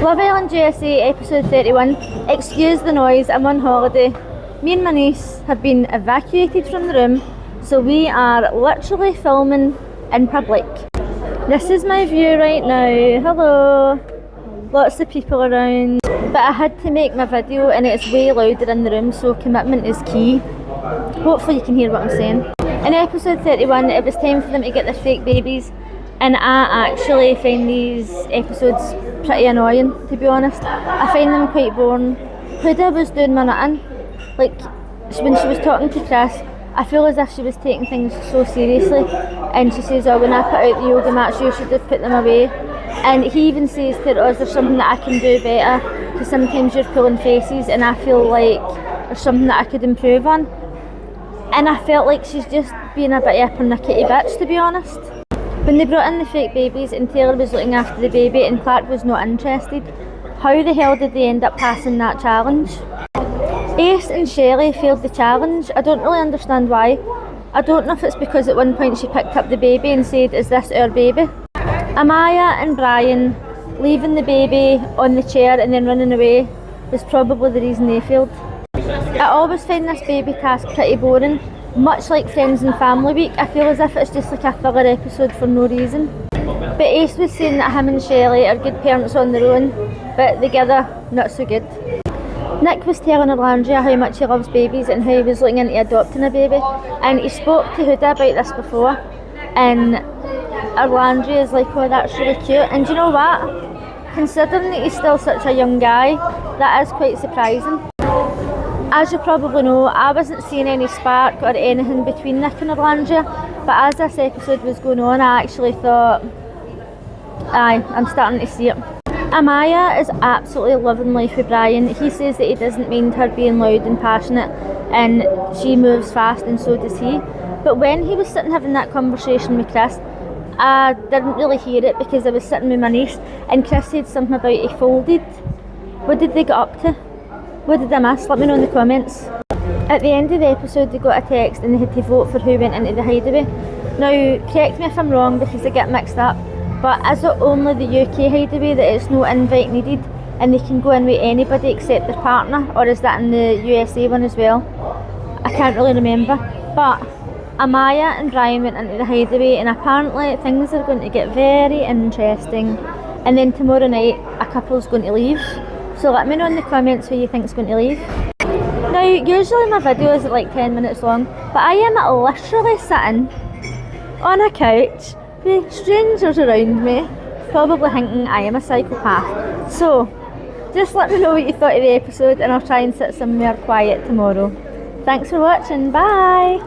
Love Island USA episode 31. Excuse the noise, I'm on holiday. Me and my niece have been evacuated from the room, so we are literally filming in public. This is my view right now. Hello. Lots of people around. But I had to make my video and it's way louder in the room, so commitment is key. Hopefully you can hear what I'm saying. In episode 31, it was time for them to get their fake babies, and I actually find these episodes pretty annoying, to be honest. I find them quite boring. Huda was doing my nutting. Like, when she was talking to Chris, I feel as if she was taking things so seriously, and she says, oh, when I put out the yoga mats, you should have put them away. And he even says to her, oh, is there something that I can do better? Because sometimes you're pulling faces and I feel like there's something that I could improve on. And I felt like she's just being a bit of a pernickety bitch, to be honest. When they brought in the fake babies and Taylor was looking after the baby and Clark was not interested, how the hell did they end up passing that challenge? Ace and Shelley failed the challenge. I don't really understand why. I don't know if it's because at one point she picked up the baby and said, is this our baby? Amaya and Brian leaving the baby on the chair and then running away was probably the reason they failed. I always find this baby task pretty boring. Much like Friends and Family Week, I feel as if it's just like a filler episode for no reason. But Ace was saying that him and Shelley are good parents on their own, but together, not so good. Nick was telling Erlandria how much he loves babies and how he was looking into adopting a baby, and he spoke to Huda about this before, and Erlandria is like, oh, that's really cute. And do you know what? Considering that he's still such a young guy, that is quite surprising. As you probably know, I wasn't seeing any spark or anything between Nick and Erlandria, but as this episode was going on, I actually thought, aye, I'm starting to see it. Amaya is absolutely loving life with Brian. He says that he doesn't mind her being loud and passionate, and she moves fast and so does he. But when he was sitting having that conversation with Chris, I didn't really hear it because I was sitting with my niece and Chris said something about he folded. What did they get up to? What did I miss? Let me know in the comments. At the end of the episode they got a text and they had to vote for who went into the hideaway. Now, correct me if I'm wrong because I get mixed up, but is it only the UK hideaway that it's no invite needed and they can go in with anybody except their partner, or is that in the USA one as well? I can't really remember. But Amaya and Brian went into the hideaway and apparently things are going to get very interesting, and then tomorrow night a couple's going to leave. So let me know in the comments who you think is going to leave. Now, usually my videos are like 10 minutes long, but I am literally sitting on a couch with strangers around me, probably thinking I am a psychopath. So, just let me know what you thought of the episode and I'll try and sit somewhere quiet tomorrow. Thanks for watching, bye!